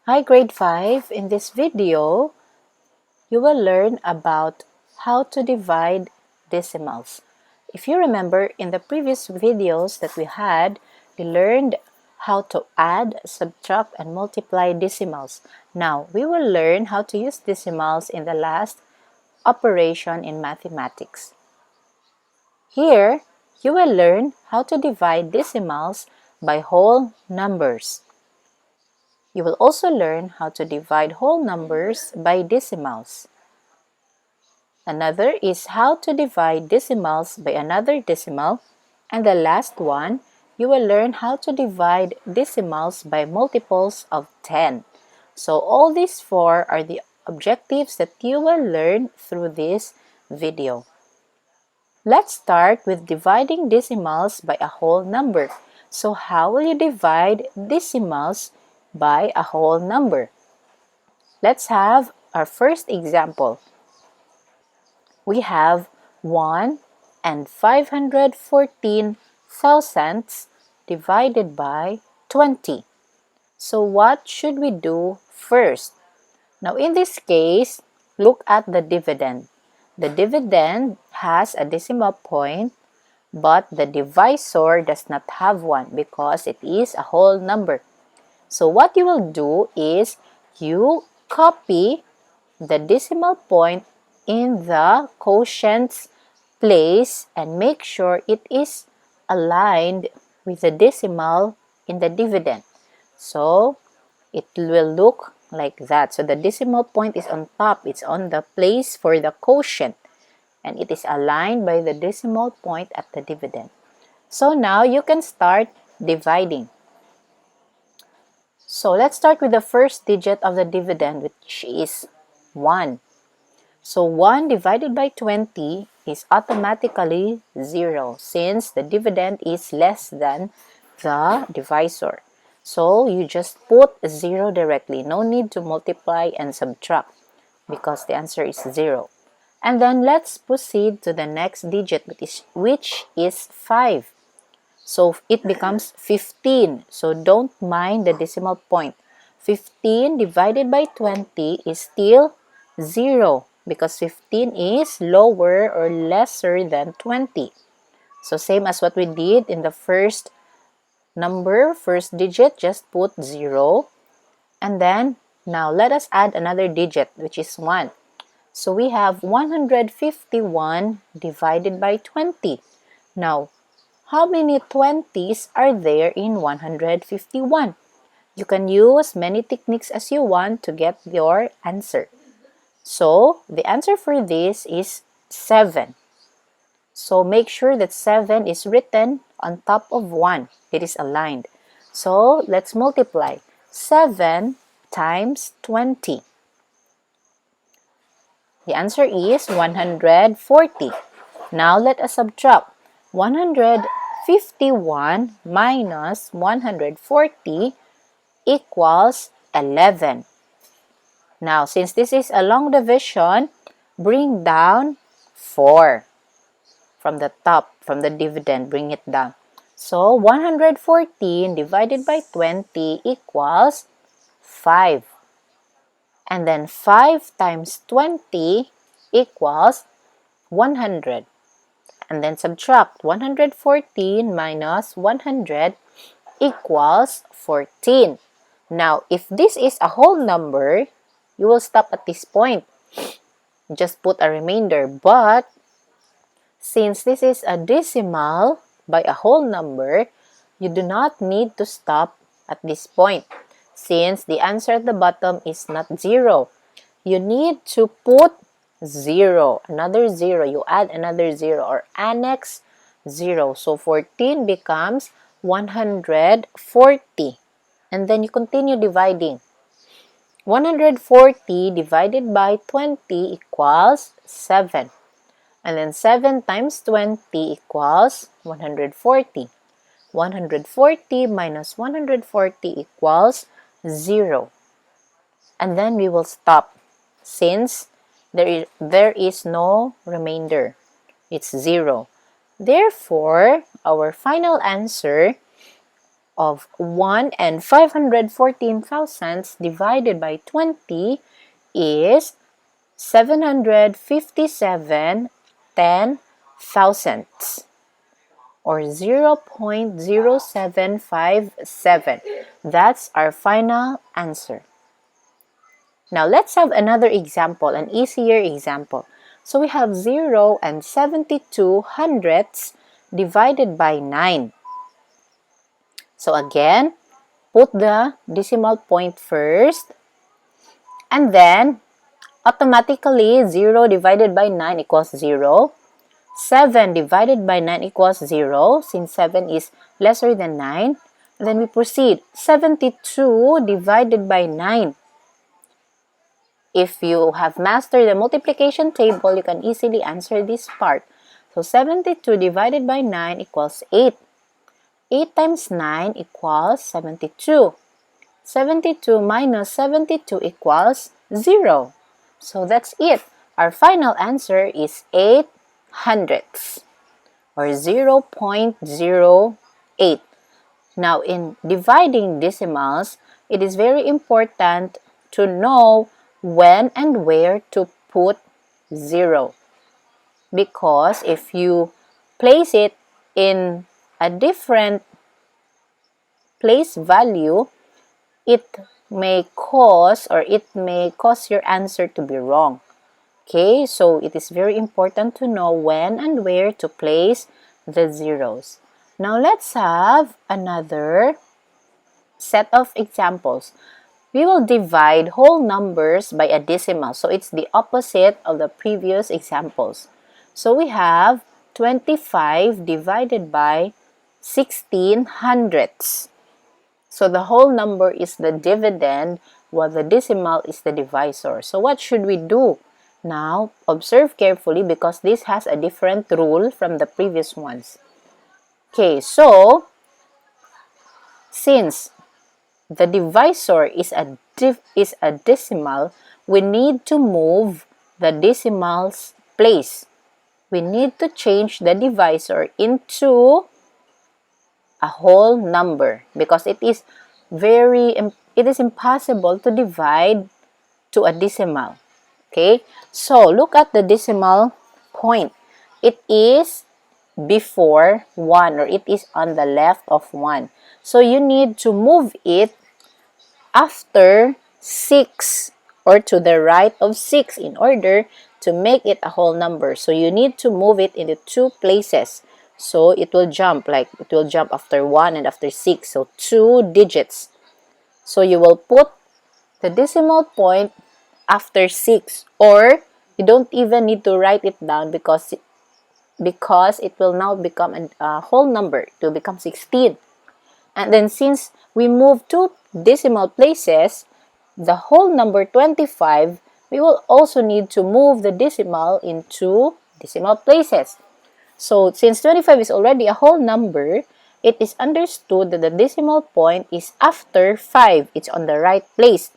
Hi grade 5, in this video, you will learn about how to divide decimals. If you remember, in the previous videos that we had, we learned how to add, subtract, and multiply decimals. Now, we will learn how to use decimals in the last operation in mathematics. Here, you will learn how to divide decimals by whole numbers. You will also learn how to divide whole numbers by decimals. Another is how to divide decimals by another decimal. And the last one, you will learn how to divide decimals by multiples of 10. So all these four are the objectives that you will learn through this video. Let's start with dividing decimals by a whole number. So how will you divide decimals by a whole number? Let's have our first example. We have 1 and 514 thousandths divided by 20. So what should we do first? Now in this case, look at the dividend. The dividend has a decimal point, but the divisor does not have one because it is a whole number. So what you will do is you copy the decimal point in the quotient's place and make sure it is aligned with the decimal in the dividend. So it will look like that. So the decimal point is on top. It's on the place for the quotient. And it is aligned by the decimal point at the dividend. So now you can start dividing. So let's start with the first digit of the dividend, which is 1. So 1 divided by 20 is automatically 0 since the dividend is less than the divisor. So you just put 0 directly. No need to multiply and subtract because the answer is 0. And then let's proceed to the next digit, which is 5. So it becomes 15. So don't mind the decimal point. 15 divided by 20 is still 0 because 15 is lower or lesser than 20. So same as what we did in the first number, first digit, just put 0. And then now let us add another digit, which is 1. So we have 151 divided by 20. Now, how many 20s are there in 151? You can use many techniques as you want to get your answer. So, the answer for this is 7. So, make sure that 7 is written on top of 1. It is aligned. So, let's multiply. 7 times 20. The answer is 140. Now, let us subtract. 151 minus 140 equals 11. Now, since this is a long division, bring down 4 from the top, from the dividend, bring it down. So, 114 divided by 20 equals 5. And then 5 times 20 equals 100. And then subtract 114 minus 100 equals 14. Now, if this is a whole number, you will stop at this point. Just put a remainder. But since this is a decimal by a whole number, you do not need to stop at this point. Since the answer at the bottom is not 0, you need to put 0, another 0. You add another 0 or annex 0. So 14 becomes 140. And then you continue dividing. 140 divided by 20 equals 7. And then 7 times 20 equals 140. 140 minus 140 equals 0. And then we will stop since there is no remainder. It's 0. Therefore, our final answer of 1 and 514 thousandths divided by 20 is 757 ten thousandths, or 0.0757. That's our final answer. Now let's have another example, an easier example. So we have 0 and 72 hundredths divided by 9. So again, put the decimal point first, and then automatically 0 divided by 9 equals 0. 7 divided by 9 equals 0, since 7 is lesser than 9. And then we proceed. 72 divided by 9. If you have mastered the multiplication table, you can easily answer this part. So 72 divided by 9 equals 8. 8 times 9 equals 72. 72 minus 72 equals 0. So that's it. Our final answer is 8 hundredths, or 0.08. Now, in dividing decimals, it is very important to know when and where to put 0. Because if you place it in a different place value, it may cause your answer to be wrong. Okay, so it is very important to know when and where to place the zeros. Now let's have another set of examples. We will divide whole numbers by a decimal. So it's the opposite of the previous examples. So we have 25 divided by 16 hundredths. So the whole number is the dividend, while the decimal is the divisor. So what should we do? Now, observe carefully because this has a different rule from the previous ones. Okay, so since the divisor is a decimal, we need to move the decimal's place. We need to change the divisor into a whole number because it is impossible to divide to a decimal. Okay, so look at the decimal point. It is before 1, or it is on the left of 1. So you need to move it after 6 or to the right of 6 in order to make it a whole number. So you need to move it into 2 places. So it will jump after 1 and after 6. So 2 digits. So you will put the decimal point after 6, or you don't even need to write it down because it will now become a whole number. It will become 16. And then since we move 2 decimal places, the whole number 25, we will also need to move the decimal into decimal places. So since 25 is already a whole number, it is understood that the decimal point is after 5. It's on the right place.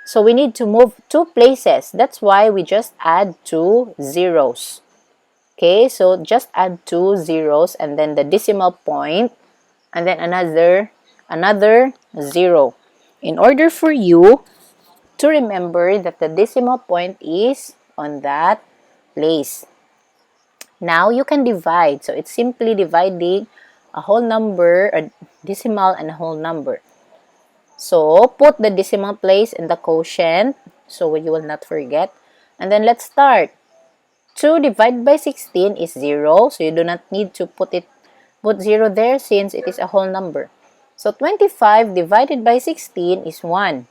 So we need to move 2 places. That's why we just add 2 zeros. Okay, so just add 2 zeros and then the decimal point and then another 0 in order for you to remember that the decimal point is on that place. Now you can divide. So it's simply dividing a whole number, a decimal, and a whole number. So put the decimal place in the quotient so you will not forget. And then let's start. 2 divided by 16 is 0. So you do not need to put 0 there since it is a whole number. So 25 divided by 16 is 1.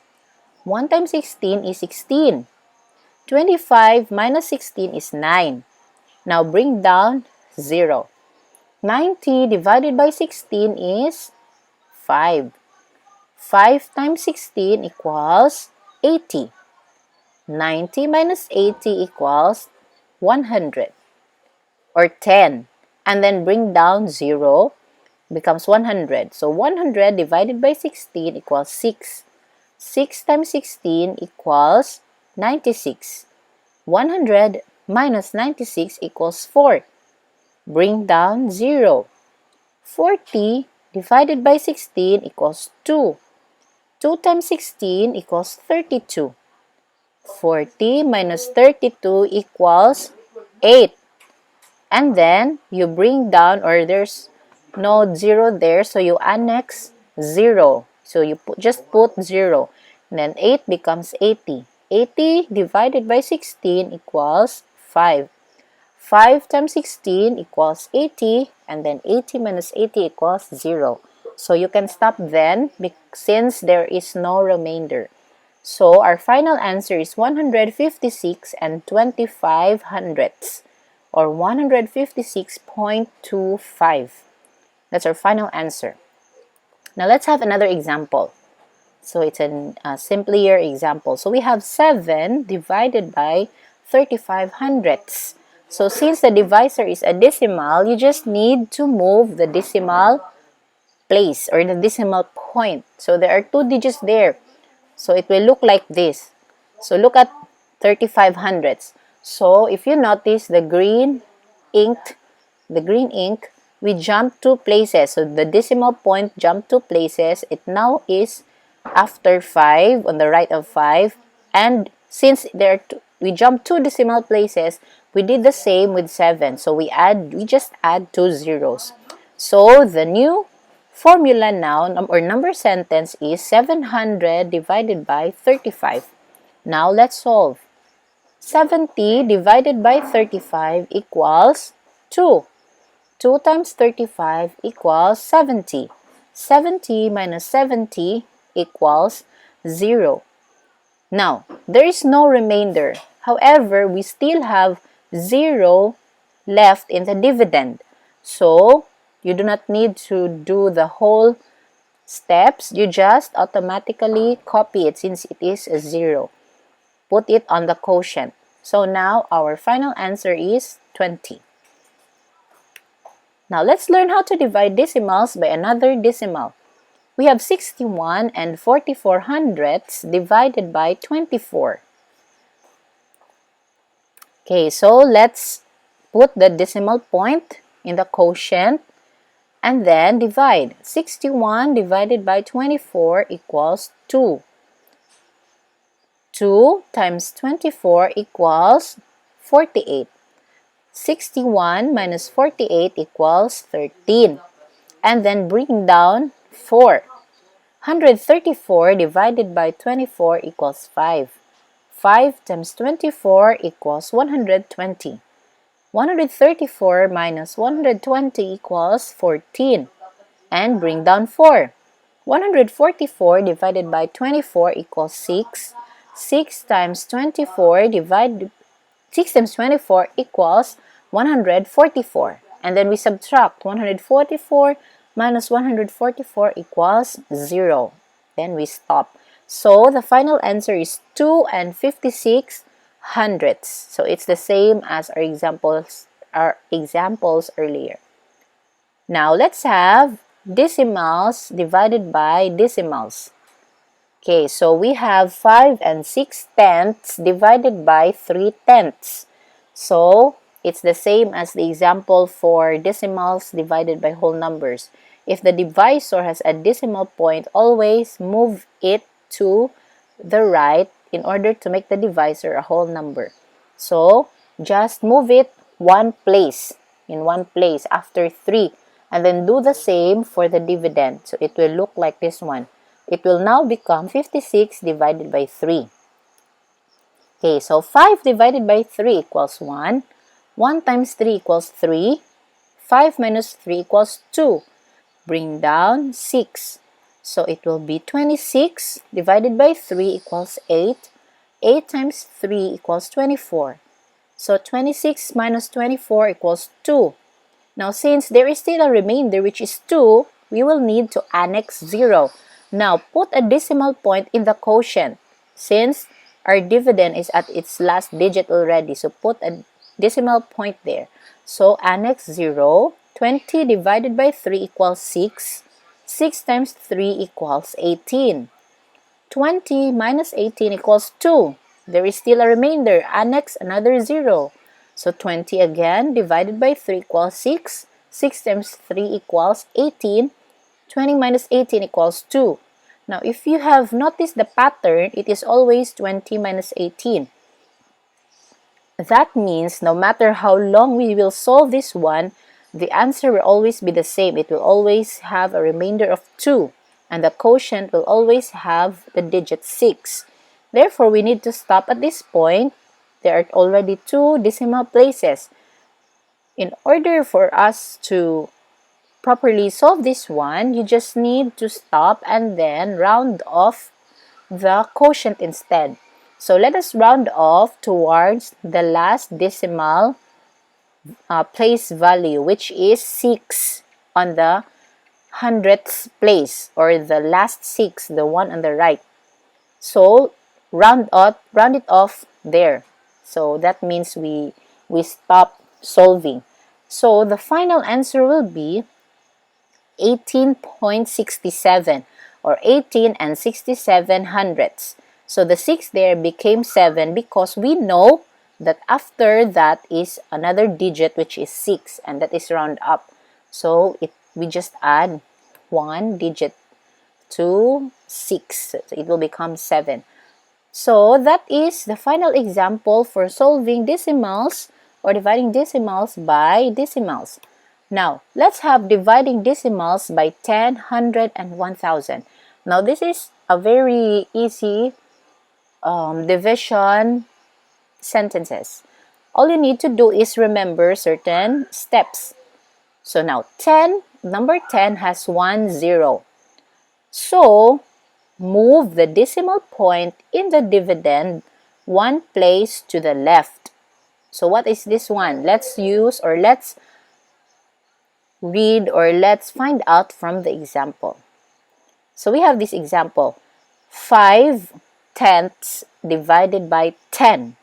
1 times 16 is 16. 25 minus 16 is 9. Now bring down 0. 90 divided by 16 is 5. 5 times 16 equals 80. 90 minus 80 equals 100, or 10. And then bring down 0, becomes 100. So 100 divided by 16 equals 6. 6 times 16 equals 96. 100 minus 96 equals 4. bring down 0. 40 divided by 16 equals 2. 2 times 16 equals 32. 40 minus 32 equals 8. And then, you bring down, or there's no 0 there, so you annex 0. So you just put 0. And then 8 becomes 80. 80 divided by 16 equals 5. 5 times 16 equals 80, and then 80 minus 80 equals 0. So you can stop then since there is no remainder. So our final answer is 156 and 25 hundredths, or 156.25. That's our final answer. Now let's have another example. So it's a simpler example. So we have 7 divided by 35 hundredths. So since the divisor is a decimal, you just need to move the decimal place or the decimal point. So there are 2 digits there. So it will look like this. So look at 35 hundredths. So if you notice the green ink, we jumped 2 places. So the decimal point jumped 2 places. It now is after 5, on the right of 5. And since we jumped 2 decimal places, we did the same with 7. So we just add 2 zeros. So the new formula now, or number sentence, is 700 divided by 35. Now let's solve. 70 divided by 35 equals 2. 2 times 35 equals 70. 70 minus 70 equals 0. Now, there is no remainder. However, we still have 0 left in the dividend. So, you do not need to do the whole steps. You just automatically copy it since it is a 0. Put it on the quotient. So now, our final answer is 20. Now, let's learn how to divide decimals by another decimal. We have 61 and 44 hundredths divided by 24. Okay, so let's put the decimal point in the quotient and then divide. 61 divided by 24 equals 2. 2 times 24 equals 48. 61 minus 48 equals 13. And then bring down 4. 134 divided by 24 equals 5. 5 times 24 equals 120. 134 minus 120 equals 14. And bring down 4. 144 divided by 24 equals 6. 6 times 24 equals 144. And then we subtract 144 minus 144 equals 0. Then we stop. So the final answer is 2 and 56 hundredths. So it's the same as our examples earlier. Now let's have decimals divided by decimals. Okay, so we have 5 and 6 tenths divided by 3 tenths. So it's the same as the example for decimals divided by whole numbers. If the divisor has a decimal point, always move it to the right in order to make the divisor a whole number. So just move it in one place after 3, and then do the same for the dividend. So it will look like this one. It will now become 56 divided by 3. Okay, so 5 divided by 3 equals 1. 1 times 3 equals 3. 5 minus 3 equals 2. Bring down 6. So it will be 26 divided by 3 equals 8. 8 times 3 equals 24. So 26 minus 24 equals 2. Now since there is still a remainder which is 2, we will need to annex 0. Now put a decimal point in the quotient since our dividend is at its last digit already. So put a decimal point there. So annex 0. 20 divided by 3 equals 6. 6 times 3 equals 18. 20 minus 18 equals 2. There is still a remainder. Annex another 0. So 20 again, divided by 3 equals 6. 6 times 3 equals 18. 20 minus 18 equals 2. Now, if you have noticed the pattern, it is always 20 minus 18. That means no matter how long we will solve this one, the answer will always be the same. It will always have a remainder of 2, and the quotient will always have the digit 6. Therefore, we need to stop at this point. There are already 2 decimal places. In order for us to properly solve this one, you just need to stop and then round off the quotient instead. So let us round off towards the last decimal place value, which is 6 on the hundredths place, or the last 6, the one on the right. So round it off there. So that means we stop solving. So the final answer will be 18.67, or 18 and 67 hundredths. So the 6 there became 7 because we know that after that is another digit, which is 6, and that is round up. So we just add 1 digit to 6. So it will become 7. So that is the final example for solving decimals or dividing decimals by decimals. Now, let's have dividing decimals by 10, 100, and 1000. Now, this is a very easy division sentences. All you need to do is remember certain steps. So now, number 10 has 1 0. So, move the decimal point in the dividend 1 place to the left. So, what is this one? Let's read or let's find out from the example. So we have this example, 5/10 divided by 10.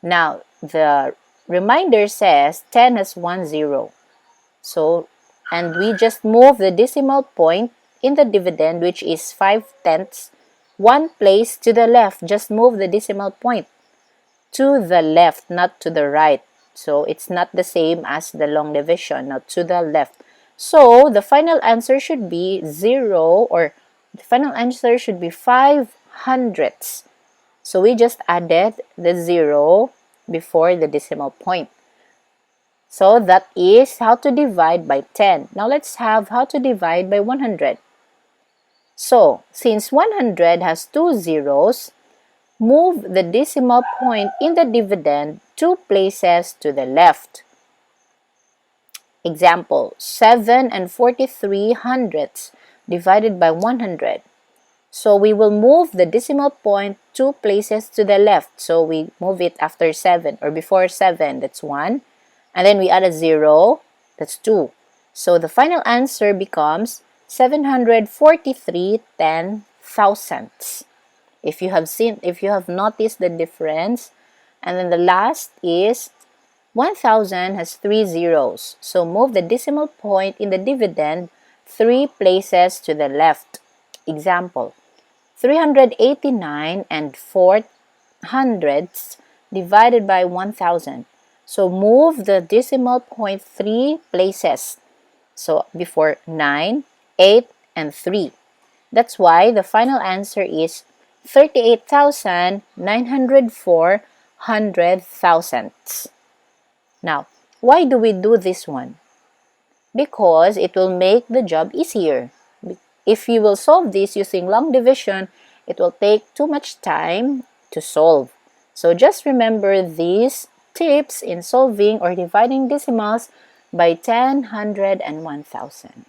Now, the reminder says 10 has 1 0. So, and we just move the decimal point in the dividend, which is 5/10, 1 place to the left. Just move the decimal point to the left, not to the right. So, it's not the same as the long division, now to the left. So, the final answer should be 0, or the final answer should be 5 hundredths. So, we just added the 0 before the decimal point. So, that is how to divide by 10. Now, let's have how to divide by 100. So, since 100 has 2 zeros, move the decimal point in the dividend 2 places to the left. Example, 7 and 43 hundredths divided by 100. So we will move the decimal point 2 places to the left. So we move it after 7 or before 7, that's 1. And then we add a 0, that's 2. So the final answer becomes 743 10,000ths. If you have noticed the difference. And then the last is 1000 has 3 zeros. So move the decimal point in the dividend 3 places to the left. Example, 389 and 4 hundredths divided by 1000. So move the decimal point 3 places. So before 9, 8, and 3. That's why the final answer is 38,904 hundred-thousandths. Now, why do we do this one? Because it will make the job easier. If you will solve this using long division, it will take too much time to solve. So just remember these tips in solving or dividing decimals by 10, 100, and 1000.